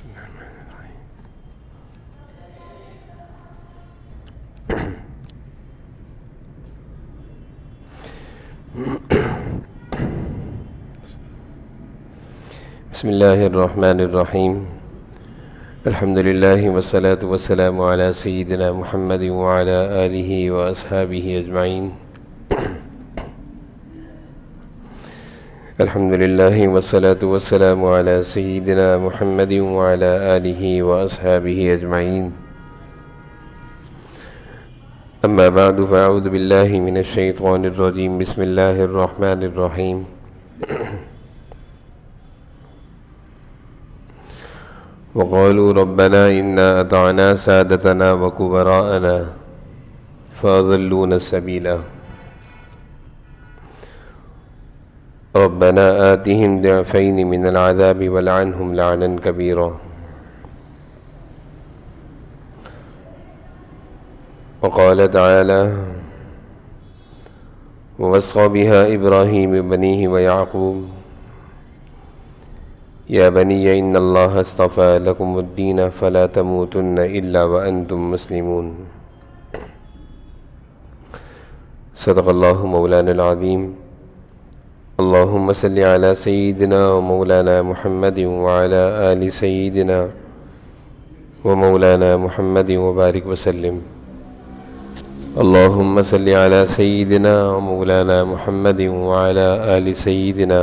بسم اللہ الرحمن الرحیم۔ بسم اللہ الرحمن الرحیم۔ الحمد للہ والصلاة والسلام علی سیدنا محمد وعلی آلہ واصحابہ اجمعین۔ الحمد للہ والصلاة والسلام علی سیدنا محمد وعلی آلہ واصحابہ اجمعین۔ اما بعد فاعوذ باللہ من الشیطان الرجیم۔ بسم اللہ الرحمن الرحیم۔ وقالوا ربنا إنا أطعنا سادتنا وكبراءنا فأضلونا السبيل ربنا آتهم ضعفين من العذاب والعنهم لعنا كبيرا۔ وقال تعالى ووصى بها إبراهيم بنيه ويعقوب يا بني إن الله اصطفى لكم الدين فلا تموتن إلا وأنتم مسلمون۔ صدق الله مولانا العظيم۔ اللهم صل على سيدنا ومولانا محمد وعلى آل سيدنا ومولانا محمد وبارك وسلم۔ اللهم صل على سيدنا ومولانا محمد وعلى آل سيدنا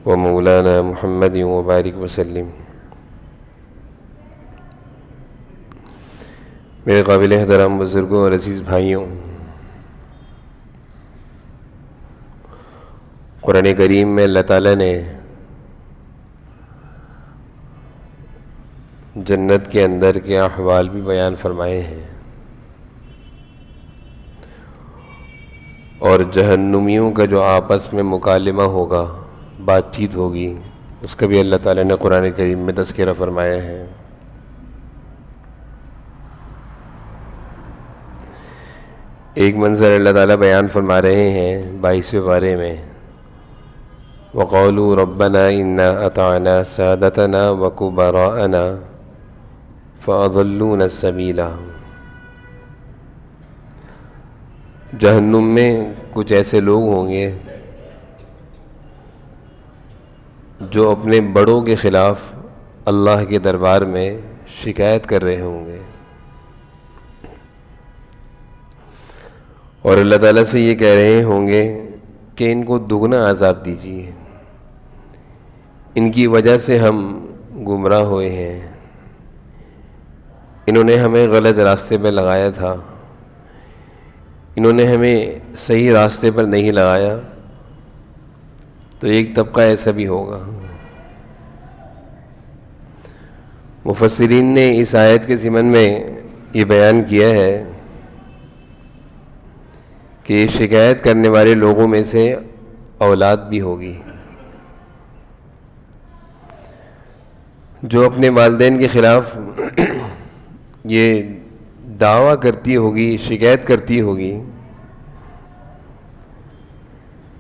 ومولانا محمد وبارک وسلم۔ میرے قابل احترام بزرگوں اور عزیز بھائیوں، قرآن کریم میں اللہ تعالیٰ نے جنت کے اندر کے احوال بھی بیان فرمائے ہیں، اور جہنمیوں کا جو آپس میں مکالمہ ہوگا، بات چیت ہوگی، اس کا بھی اللہ تعالیٰ نے قرآن کریم میں تذکرہ فرمایا ہے۔ ایک منظر اللہ تعالیٰ بیان فرما رہے ہیں 22ویں پارے میں، وَقَالُوا رَبَّنَا إِنَّا أَطَعْنَا سَادَتَنَا وَكُبَرَاءَنَا فَأَضَلُّونَا السَّبِيلَ۔ جہنم میں کچھ ایسے لوگ ہوں گے جو اپنے بڑوں کے خلاف اللہ کے دربار میں شکایت کر رہے ہوں گے، اور اللہ تعالیٰ سے یہ کہہ رہے ہوں گے کہ ان کو دگنا عذاب دیجیے، ان کی وجہ سے ہم گمراہ ہوئے ہیں، انہوں نے ہمیں غلط راستے پہ لگایا تھا، انہوں نے ہمیں صحیح راستے پر نہیں لگایا۔ تو ایک طبقہ ایسا بھی ہوگا۔ مفسرین نے اس آیت کے ضمن میں یہ بیان کیا ہے کہ شکایت کرنے والے لوگوں میں سے اولاد بھی ہوگی جو اپنے والدین کے خلاف یہ دعویٰ کرتی ہوگی، شکایت کرتی ہوگی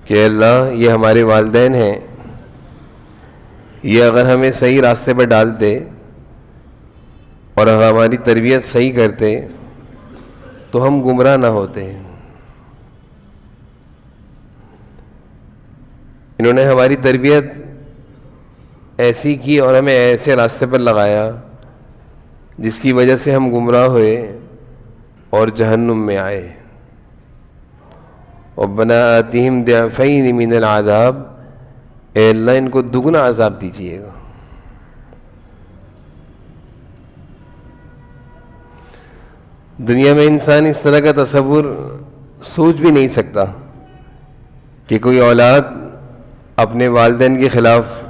کہ اللہ یہ ہمارے والدین ہیں، یہ اگر ہمیں صحیح راستے پر ڈالتے اور اگر ہماری تربیت صحیح کرتے تو ہم گمراہ نہ ہوتے۔ انہوں نے ہماری تربیت ایسی کی اور ہمیں ایسے راستے پر لگایا جس کی وجہ سے ہم گمراہ ہوئے اور جہنم میں آئے۔ ربنا آتہم ضعفین من العذاب، اے اللہ ان کو دگنا عذاب دیجیے گا۔ دنیا میں انسان اس طرح کا تصور سوچ بھی نہیں سکتا کہ کوئی اولاد اپنے والدین کے خلاف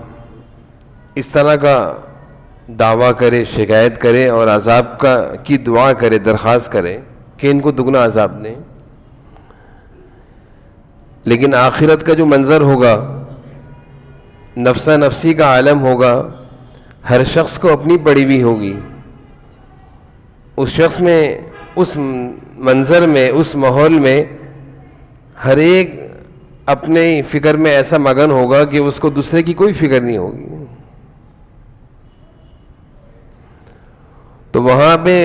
اس طرح کا دعویٰ کرے، شکایت کرے اور عذاب کی دعا کرے، درخواست کرے کہ ان کو دگنا عذاب دیں۔ لیکن آخرت کا جو منظر ہوگا، نفسا نفسی کا عالم ہوگا، ہر شخص کو اپنی پڑی ہوئی ہوگی، اس شخص میں، اس منظر میں، اس ماحول میں ہر ایک اپنے فکر میں ایسا مگن ہوگا کہ اس کو دوسرے کی کوئی فکر نہیں ہوگی۔ تو وہاں پہ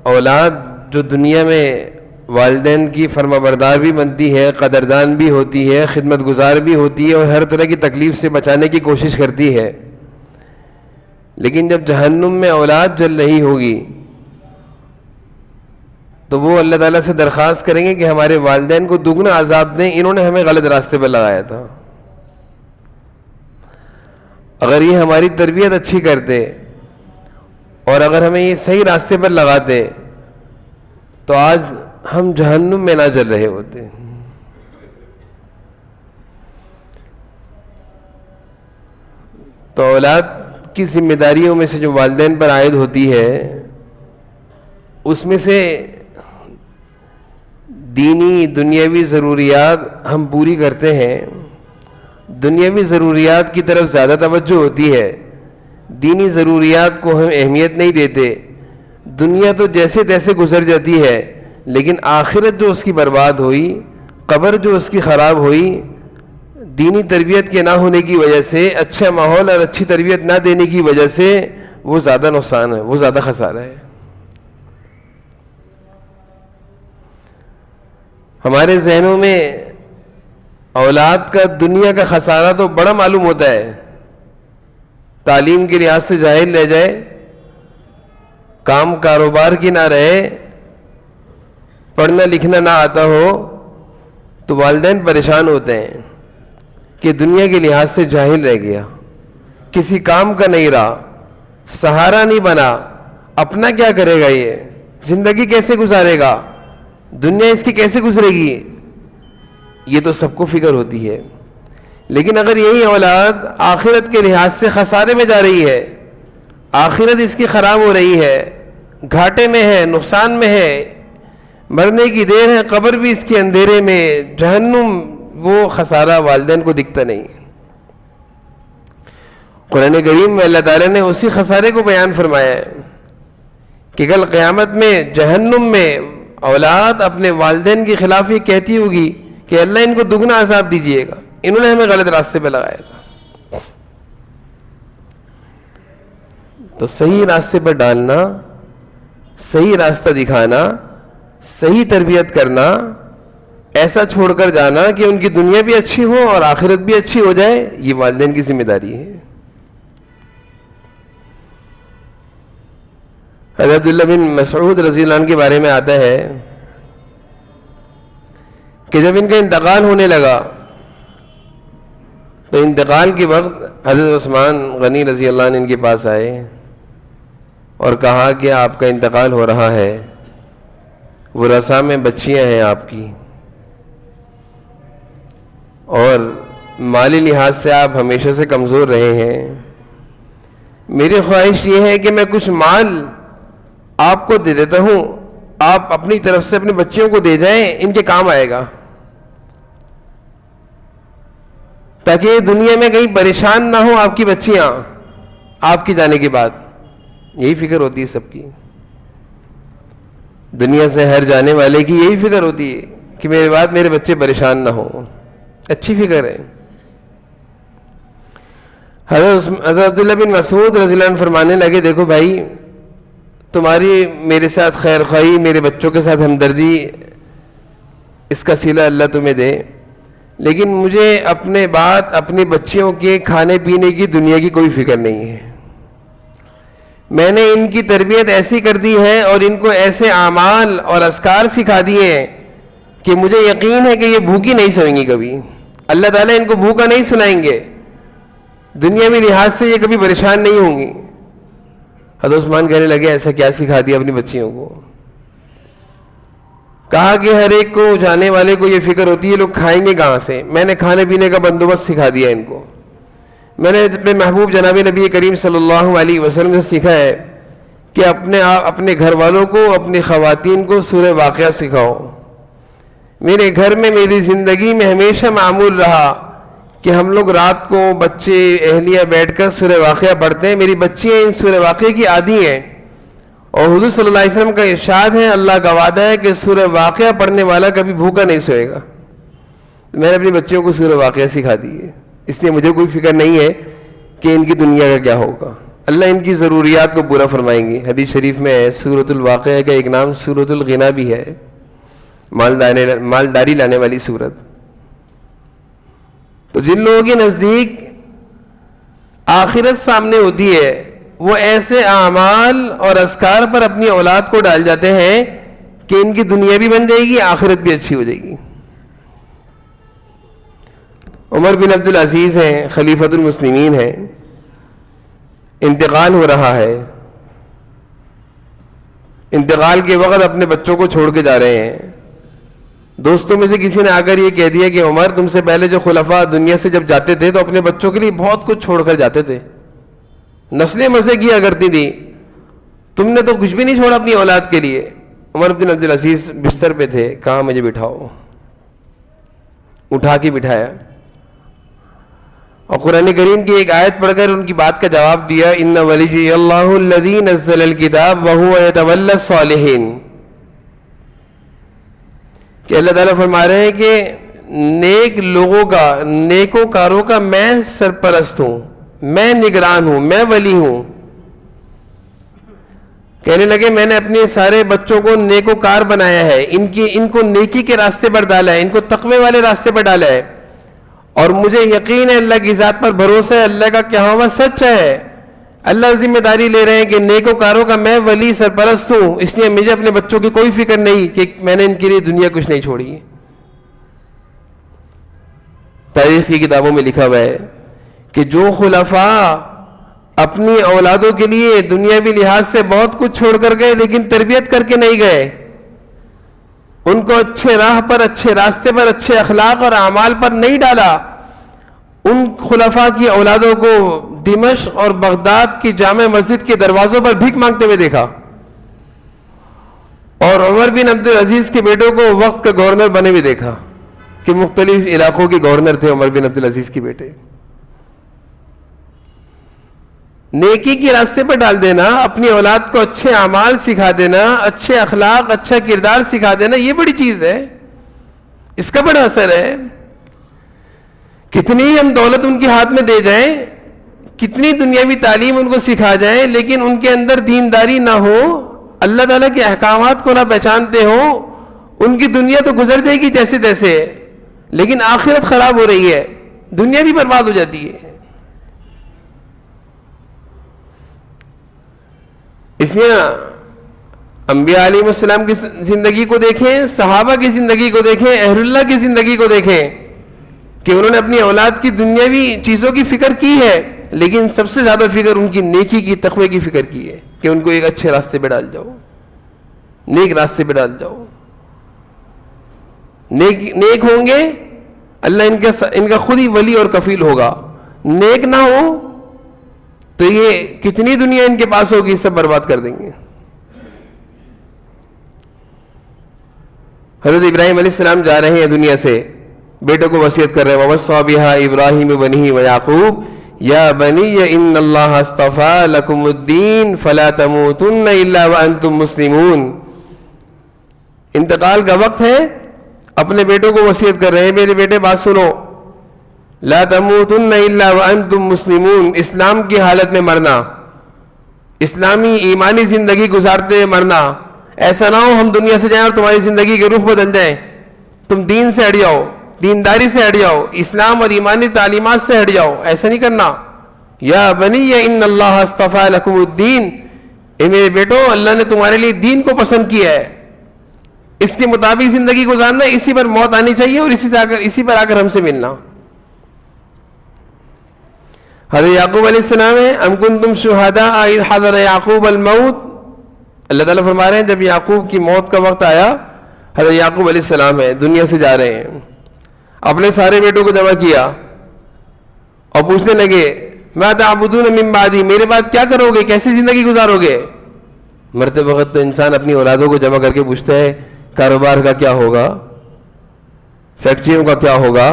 اولاد جو دنیا میں والدین کی فرما بردار بھی بنتی ہے، قدردان بھی ہوتی ہے، خدمت گزار بھی ہوتی ہے اور ہر طرح کی تکلیف سے بچانے کی کوشش کرتی ہے، لیکن جب جہنم میں اولاد جل رہی ہوگی تو وہ اللہ تعالیٰ سے درخواست کریں گے کہ ہمارے والدین کو دگنا عذاب دیں، انہوں نے ہمیں غلط راستے پر لگایا تھا۔ اگر یہ ہماری تربیت اچھی کرتے اور اگر ہمیں یہ صحیح راستے پر لگاتے تو آج ہم جہنم میں نہ جل رہے ہوتے۔ تو اولاد کی ذمہ داریوں میں سے جو والدین پر عائد ہوتی ہے اس میں سے دینی دنیاوی ضروریات ہم پوری کرتے ہیں، دنیاوی ضروریات کی طرف زیادہ توجہ ہوتی ہے، دینی ضروریات کو ہم اہمیت نہیں دیتے، دنیا تو جیسے تیسے گزر جاتی ہے، لیکن آخرت جو اس کی برباد ہوئی، قبر جو اس کی خراب ہوئی، دینی تربیت کے نہ ہونے کی وجہ سے، اچھا ماحول اور اچھی تربیت نہ دینے کی وجہ سے وہ زیادہ نقصان ہے، وہ زیادہ خسارہ ہے۔ ہمارے ذہنوں میں اولاد کا دنیا کا خسارہ تو بڑا معلوم ہوتا ہے، تعلیم کے لحاظ سے جاہل رہ جائے، کام کاروبار کی نہ رہے، پڑھنا لکھنا نہ آتا ہو تو والدین پریشان ہوتے ہیں کہ دنیا کے لحاظ سے جاہل رہ گیا، کسی کام کا نہیں رہا، سہارا نہیں بنا، اپنا کیا کرے گا، یہ زندگی کیسے گزارے گا، دنیا اس کی کیسے گزرے گی، یہ تو سب کو فکر ہوتی ہے۔ لیکن اگر یہی اولاد آخرت کے لحاظ سے خسارے میں جا رہی ہے، آخرت اس کی خراب ہو رہی ہے، گھاٹے میں ہے، نقصان میں ہے، مرنے کی دیر ہے، قبر بھی اس کے اندھیرے میں، جہنم، وہ خسارہ والدین کو دکھتا نہیں۔ قرآن کریم میں اللہ تعالیٰ نے اسی خسارے کو بیان فرمایا ہے کہ کل قیامت میں جہنم میں اولاد اپنے والدین کے خلاف یہ کہتی ہوگی کہ اللہ ان کو دگنا عذاب دیجئے گا، انہوں نے ہمیں غلط راستے پہ لگایا تھا۔ تو صحیح راستے پر ڈالنا، صحیح راستہ دکھانا، صحیح تربیت کرنا، ایسا چھوڑ کر جانا کہ ان کی دنیا بھی اچھی ہو اور آخرت بھی اچھی ہو جائے، یہ والدین کی ذمہ داری ہے۔ حضرت عبداللہ بن مسعود رضی اللہ عنہ کے بارے میں آتا ہے کہ جب ان کا انتقال ہونے لگا تو انتقال کے وقت حضرت عثمان غنی رضی اللہ عنہ ان کے پاس آئے اور کہا کہ آپ کا انتقال ہو رہا ہے، ورثاء میں بچیاں ہیں آپ کی، اور مالی لحاظ سے آپ ہمیشہ سے کمزور رہے ہیں، میری خواہش یہ ہے کہ میں کچھ مال آپ کو دے دیتا ہوں، آپ اپنی طرف سے اپنی بچیوں کو دے جائیں، ان کے کام آئے گا، تاکہ دنیا میں کہیں پریشان نہ ہو آپ کی بچیاں آپ کی جانے کے بعد۔ یہی فکر ہوتی ہے سب کی، دنیا سے ہر جانے والے کی یہی فکر ہوتی ہے کہ میرے بعد میرے بچے پریشان نہ ہوں، اچھی فکر ہے۔ حضرت عبداللہ بن مسعود رضی اللہ عنہ فرمانے لگے، دیکھو بھائی، تمہاری میرے ساتھ خیر خواہی، میرے بچوں کے ساتھ ہمدردی، اس کا صلہ اللہ تمہیں دے، لیکن مجھے اپنے بات، اپنی بچیوں کے کھانے پینے کی، دنیا کی کوئی فکر نہیں ہے، میں نے ان کی تربیت ایسی کر دی ہے اور ان کو ایسے اعمال اور اذکار سکھا دیے ہیں کہ مجھے یقین ہے کہ یہ بھوکی نہیں سوئیں گی کبھی، اللہ تعالیٰ ان کو بھوکا نہیں سنائیں گے، دنیاوی لحاظ سے یہ کبھی پریشان نہیں ہوں گی۔ حضرت عثمان کہنے لگے، ایسا کیا سکھا دیا اپنی بچیوں کو؟ کہا کہ ہر ایک کو، جانے والے کو یہ فکر ہوتی ہے لوگ کھائیں گے کہاں سے، میں نے کھانے پینے کا بندوبست سکھا دیا ان کو، میں نے اپنے محبوب جناب نبی کریم صلی اللہ علیہ وسلم سے سیکھا ہے کہ اپنے گھر والوں کو، اپنی خواتین کو سورہ واقعہ سکھاؤ۔ میرے گھر میں، میری زندگی میں ہمیشہ معمول رہا کہ ہم لوگ رات کو بچے اہلیہ بیٹھ کر سورہ واقعہ پڑھتے ہیں، میری بچیاں ان سورہ واقعہ کی عادی ہیں، اور حضور صلی اللہ علیہ وسلم کا ارشاد ہے، اللہ کا وعدہ ہے کہ سورہ واقعہ پڑھنے والا کبھی بھوکا نہیں سوئے گا۔ میں نے اپنی بچیوں کو سورہ واقعہ سکھا دی ہے، اس لیے مجھے کوئی فکر نہیں ہے کہ ان کی دنیا کا کیا ہوگا، اللہ ان کی ضروریات کو پورا فرمائیں گے. حدیث شریف میں ہے سورۃ الواقعہ کا ایک نام سورۃ الغنا بھی ہے, مالداری لانے والی سورت. تو جن لوگوں کے نزدیک آخرت سامنے ہوتی ہے وہ ایسے اعمال اور اذکار پر اپنی اولاد کو ڈال جاتے ہیں کہ ان کی دنیا بھی بن جائے گی, آخرت بھی اچھی ہو جائے گی. عمر بن عبد العزیز ہیں, خلیفۃ المسلمین ہیں, انتقال ہو رہا ہے. انتقال کے وقت اپنے بچوں کو چھوڑ کے جا رہے ہیں. دوستوں میں سے کسی نے آ کر یہ کہہ دیا کہ عمر تم سے پہلے جو خلفاء دنیا سے جب جاتے تھے تو اپنے بچوں کے لیے بہت کچھ چھوڑ کر جاتے تھے, نسلیں مزے کیا کرتی تھی, تم نے تو کچھ بھی نہیں چھوڑا اپنی اولاد کے لیے. عمر بن عبد العزیز بستر پہ تھے, کہاں مجھے بٹھاؤ, اٹھا کے بٹھایا اور قرآن کریم کی ایک آیت پڑھ کر ان کی بات کا جواب دیا, ان ولی اللہ الذی نزل الکتاب وہو یتولی الصالحین, کہ اللہ تعالیٰ فرما رہے ہیں کہ نیک لوگوں کا, نیکوکاروں کا میں سرپرست ہوں, میں نگران ہوں, میں ولی ہوں. کہنے لگے میں نے اپنے سارے بچوں کو نیکوکار بنایا ہے, ان کو نیکی کے راستے پر ڈالا ہے, ان کو تقوی والے راستے پر ڈالا ہے, اور مجھے یقین ہے اللہ کی ذات پر بھروسہ ہے, اللہ کا کہا ہوا سچ ہے. اللہ ذمہ داری لے رہے ہیں کہ نیکوکاروں کا میں ولی سرپرست ہوں, اس لیے مجھے اپنے بچوں کی کوئی فکر نہیں کہ میں نے ان کے لیے دنیا کچھ نہیں چھوڑی. تاریخ کی کتابوں میں لکھا ہوا ہے کہ جو خلفاء اپنی اولادوں کے لیے دنیاوی لحاظ سے بہت کچھ چھوڑ کر گئے لیکن تربیت کر کے نہیں گئے, ان کو اچھے راہ پر, اچھے راستے پر, اچھے اخلاق اور اعمال پر نہیں ڈالا, ان خلفاء کی اولادوں کو دمشق اور بغداد کی جامع مسجد کے دروازوں پر بھیک مانگتے ہوئے دیکھا, اور عمر بن عبد العزیز کے بیٹوں کو وقت کا گورنر بنے ہوئے دیکھا کہ مختلف علاقوں کے گورنر تھے عمر بن عبد العزیز کے بیٹے. نیکی کے راستے پر ڈال دینا, اپنی اولاد کو اچھے اعمال سکھا دینا, اچھے اخلاق, اچھا کردار سکھا دینا, یہ بڑی چیز ہے, اس کا بڑا اثر ہے. کتنی ہم دولت ان کے ہاتھ میں دے جائیں, کتنی دنیاوی تعلیم ان کو سکھا جائیں, لیکن ان کے اندر دینداری نہ ہو, اللہ تعالیٰ کے احکامات کو نہ پہچانتے ہوں, ان کی دنیا تو گزر جائے گی جیسے تیسے, لیکن آخرت خراب ہو رہی ہے, دنیا بھی برباد ہو جاتی ہے. اس لیے انبیاء علیہ السلام کی زندگی کو دیکھیں, صحابہ کی زندگی کو دیکھیں, اہل اللہ کی زندگی کو دیکھیں کہ انہوں نے اپنی اولاد کی دنیاوی چیزوں کی فکر کی ہے, لیکن سب سے زیادہ فکر ان کی نیکی کی, تقوی کی فکر کی ہے کہ ان کو ایک اچھے راستے پہ ڈال جاؤ, نیک راستے پہ ڈال جاؤ. نیک ہوں گے اللہ ان کا خود ہی ولی اور کفیل ہوگا, نیک نہ ہو تو یہ کتنی دنیا ان کے پاس ہوگی, سب برباد کر دیں گے. حضرت ابراہیم علیہ السلام جا رہے ہیں دنیا سے, بیٹوں کو وصیت کر رہے ہیں, وَوَصَّىٰ بِهَا إِبْرَاهِيمُ بَنِيهِ وَيَعْقُوبُ يَا بَنِيَّ إِنَّ اللَّهَ اصْطَفَىٰ لَكُمُ الدِّينَ فَلَا تَمُوتُنَّ إِلَّا وَأَنْتُمْ مُسْلِمُونَ. انتقال کا وقت ہے, اپنے بیٹوں کو وصیت کر رہے ہیں, میرے بیٹے بات سنو, لا تموتن الا وانتم مسلمون, اسلام کی حالت میں مرنا, اسلامی ایمانی زندگی گزارتے ہوئے مرنا. ایسا نہ ہو ہم دنیا سے جائیں اور تمہاری زندگی کے رخ بدل جائیں, تم دین سے ہٹ جاؤ, دینداری سے ہٹ جاؤ, اسلام اور ایمانی تعلیمات سے ہٹ جاؤ, ایسا نہیں کرنا. یا بنی ان اللہ اصطفیٰ لکم الدین, اے میرے بیٹو اللہ نے تمہارے لیے دین کو پسند کیا ہے, اس کے مطابق زندگی گزارنا, اسی پر موت آنی چاہیے اور اسی پر آ کر ہم سے ملنا. حضرت یعقوب علیہ السلام ہے, ام کنتم شہداء اذ حضر یعقوب الموت, اللہ تعالیٰ فرما رہے ہیں جب یعقوب کی موت کا وقت آیا, حضرت یعقوب علیہ السلام ہے دنیا سے جا رہے ہیں, اپنے سارے بیٹوں کو جمع کیا اور پوچھنے لگے ما تعبدون من بعدی, میرے بعد کیا کرو گے, کیسی زندگی گزارو گے. مرتے وقت تو انسان اپنی اولادوں کو جمع کر کے پوچھتا ہے کاروبار کا کیا ہوگا, فیکٹریوں کا کیا ہوگا,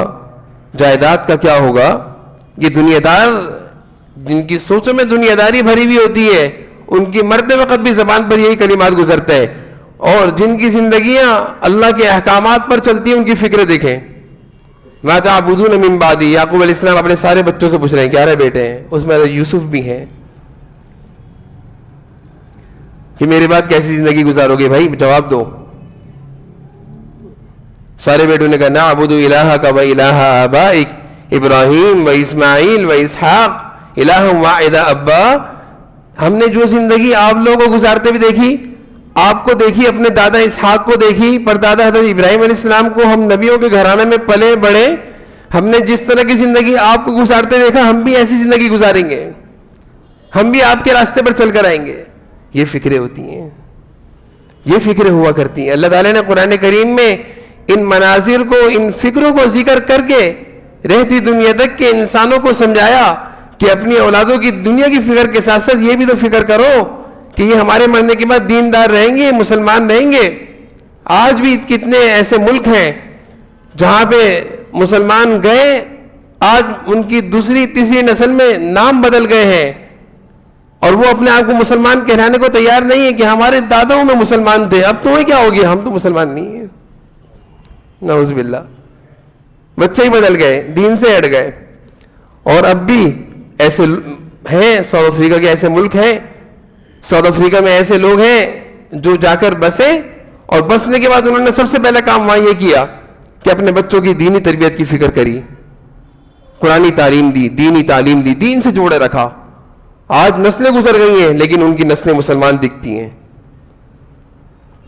جائیداد کا کیا ہوگا. یہ دنیا دار جن کی سوچوں میں دنیا داری بھری ہوئی ہوتی ہے, ان کی مرتے وقت بھی زبان پر یہی کلمات گزرتے ہیں, اور جن کی زندگیاں اللہ کے احکامات پر چلتی ہیں ان کی فکریں دیکھیں. ما تعبدون من بعدی, یعقوب علیہ السلام اپنے سارے بچوں سے پوچھ رہے ہیں 11 بیٹے ہیں, اس میں یوسف بھی ہیں, کہ میرے بعد کیسی زندگی گزارو گے بھائی، جواب دو. سارے بیٹوں نے کہا نعبد الہک و الہ آبائک ابراہیم و اسماعیل و اسحاق الہ واحد ابا. ہم نے جو زندگی آپ لوگوں کو گزارتے ہوئے دیکھی، آپ کو دیکھی، اپنے دادا اسحاق کو دیکھی، پردادا حضرت ابراہیم علیہ السلام کو، ہم نبیوں کے گھرانے میں پلے بڑے، ہم نے جس طرح کی زندگی آپ کو گزارتے دیکھا، ہم بھی ایسی زندگی گزاریں گے، ہم بھی آپ کے راستے پر چل کر آئیں گے. یہ فکریں ہوتی ہیں، یہ فکریں ہوا کرتی ہیں. اللہ تعالیٰ نے قرآن کریم میں ان مناظر کو، ان فکروں کو ذکر کر کے رہتی دنیا تک کے انسانوں کو سمجھایا کہ اپنی اولادوں کی دنیا کی فکر کے ساتھ ساتھ یہ بھی تو فکر کرو کہ یہ ہمارے مرنے کے بعد دیندار رہیں گے، مسلمان رہیں گے. آج بھی کتنے ایسے ملک ہیں جہاں پہ مسلمان گئے، آج ان کی دوسری تیسری نسل میں نام بدل گئے ہیں اور وہ اپنے آپ کو مسلمان کہلانے کو تیار نہیں ہے کہ ہمارے داداؤں میں مسلمان تھے، اب تمہیں کیا ہو گیا، ہم تو مسلمان نہیں ہیں. نعوذ باللہ. بچے ہی بدل گئے، دین سے ہٹ گئے. اور اب بھی ایسے ہیں، ساؤتھ افریقہ کے ایسے ملک ہیں، ساؤتھ افریقہ میں ایسے لوگ ہیں جو جا کر بسے، اور بسنے کے بعد انہوں نے سب سے پہلا کام وہاں یہ کیا کہ اپنے بچوں کی دینی تربیت کی فکر کری، قرآنی تعلیم دی، دینی تعلیم دی، دین سے جوڑے رکھا. آج نسلیں گزر گئی ہیں لیکن ان کی نسلیں مسلمان دکھتی ہیں.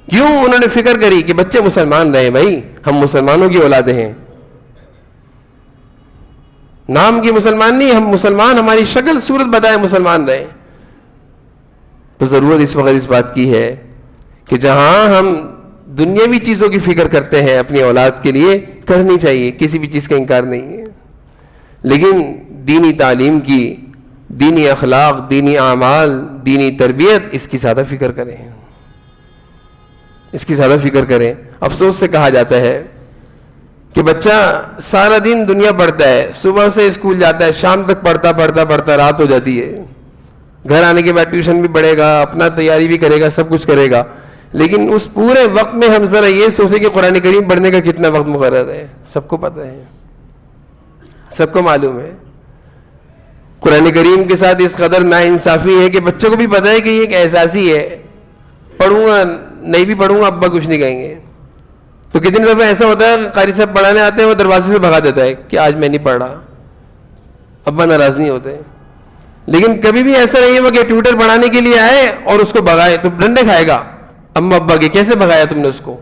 کیوں؟ انہوں نے فکر کری کہ بچے مسلمان رہے، بھائی ہم مسلمانوں کی اولادیں ہیں، نام کی مسلمان نہیں، ہم مسلمان، ہماری شکل صورت بتائے مسلمان رہے. تو ضرورت اس وقت اس بات کی ہے کہ جہاں ہم دنیاوی چیزوں کی فکر کرتے ہیں اپنی اولاد کے لیے، کرنی چاہیے، کسی بھی چیز کا انکار نہیں ہے، لیکن دینی تعلیم کی، دینی اخلاق، دینی اعمال، دینی تربیت، اس کی زیادہ فکر کریں، اس کی زیادہ فکر کریں. افسوس سے کہا جاتا ہے کہ بچہ سارا دن دنیا پڑھتا ہے، صبح سے اسکول جاتا ہے، شام تک پڑھتا پڑھتا پڑھتا رات ہو جاتی ہے، گھر آنے کے بعد ٹیوشن بھی پڑھے گا، اپنا تیاری بھی کرے گا، سب کچھ کرے گا، لیکن اس پورے وقت میں ہم ذرا یہ سوچیں کہ قرآن کریم پڑھنے کا کتنا وقت مقرر ہے. سب کو پتہ ہے، سب کو معلوم ہے. قرآن کریم کے ساتھ اس قدر ناانصافی ہے کہ بچوں کو بھی پتہ ہے کہ یہ ایک احساسی ہے، پڑھوں گا نہیں بھی پڑھوں گا ابا کچھ نہیں کہیں گے. تو کتنی دفعہ ایسا ہوتا ہے قاری صاحب پڑھانے آتے ہیں، وہ دروازے سے بھگا دیتا ہے کہ آج میں نہیں پڑھ رہا، ابا ناراض نہیں ہوتے. لیکن کبھی بھی ایسا نہیں ہے کہ ٹیوٹر پڑھانے کے لیے آئے اور اس کو بھگائے تو ڈنڈے کھائے گا اما ابا کے. کیسے بھگایا تم نے اس کو؟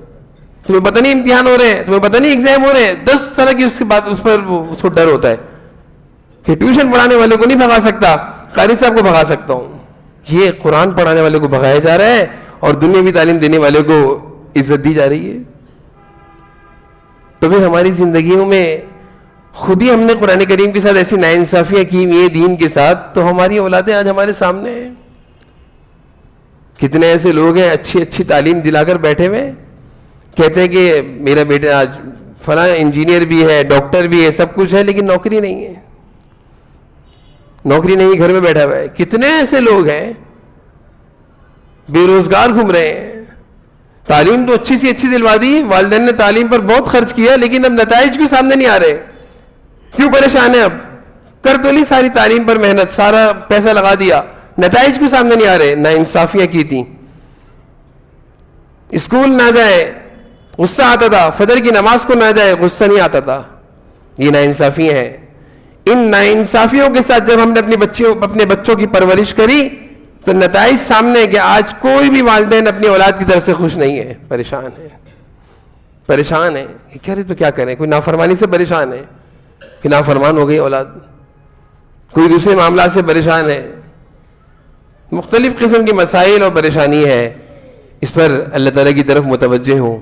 تمہیں پتہ نہیں امتحان ہو رہے ہیں، تمہیں پتہ نہیں ایگزام ہو رہے ہیں. 10 طرح کی اس کی بات، اس پر اس کو ڈر ہوتا ہے کہ ٹیوشن پڑھانے والے کو نہیں بھگا سکتا، قاری صاحب کو بھگا سکتا ہوں. یہ قرآن پڑھانے والے کو بھگایا جا رہا ہے اور دنیاوی تعلیم دینے والے کو عزت دی جا رہی ہے. تو پھر ہماری زندگیوں میں خود ہی ہم نے قرآن کریم کے ساتھ ایسی ناانصافیاں کی یہ دین کے ساتھ، تو ہماری اولادیں آج ہمارے سامنے ہیں. کتنے ایسے لوگ ہیں اچھی اچھی تعلیم دلا کر بیٹھے ہوئے، کہتے ہیں کہ میرا بیٹا آج فلاں انجینئر بھی ہے، ڈاکٹر بھی ہے، سب کچھ ہے، لیکن نوکری نہیں ہے، نوکری نہیں، گھر میں بیٹھا ہوا ہے. کتنے ایسے لوگ ہیں بے روزگار گھوم رہے ہیں. تعلیم تو اچھی سی اچھی دلوا دی، والدین نے تعلیم پر بہت خرچ کیا، لیکن اب نتائج بھی سامنے نہیں آ رہے. کیوں پریشان ہیں؟ اب کر تو لی ساری تعلیم پر محنت، سارا پیسہ لگا دیا، نتائج بھی سامنے نہیں آ رہے. ناانصافیاں کی تھیں. اسکول نہ جائے غصہ آتا تھا، فجر کی نماز کو نہ جائے غصہ نہیں آتا تھا. یہ ناانصافیاں ہیں. ان ناانصافیوں کے ساتھ جب ہم نے اپنے بچوں کی پرورش کری تو نتائج سامنے ہے کہ آج کوئی بھی والدین اپنی اولاد کی طرف سے خوش نہیں ہے، پریشان ہے، پریشان ہے. کہہ رہے تو کیا کریں؟ کوئی نافرمانی سے پریشان ہے کہ نافرمان ہو گئی اولاد، کوئی دوسرے معاملات سے پریشان ہے. مختلف قسم کی مسائل اور پریشانی ہے. اس پر اللہ تعالیٰ کی طرف متوجہ ہوں،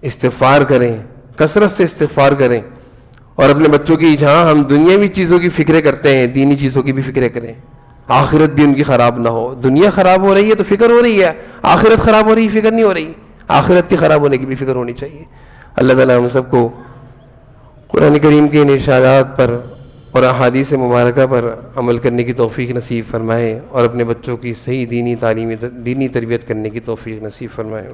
استغفار کریں، کثرت سے استغفار کریں، اور اپنے بچوں کی جہاں ہم دنیاوی چیزوں کی فکریں کرتے ہیں دینی چیزوں کی بھی فکریں کریں. آخرت بھی ان کی خراب نہ ہو. دنیا خراب ہو رہی ہے تو فکر ہو رہی ہے، آخرت خراب ہو رہی ہے فکر نہیں ہو رہی. آخرت کی خراب ہونے کی بھی فکر ہونی چاہیے. اللہ تعالیٰ ہم سب کو قرآن کریم کے ارشادات پر اور احادیث مبارکہ پر عمل کرنے کی توفیق نصیب فرمائے، اور اپنے بچوں کی صحیح دینی تربیت کرنے کی توفیق نصیب فرمائے.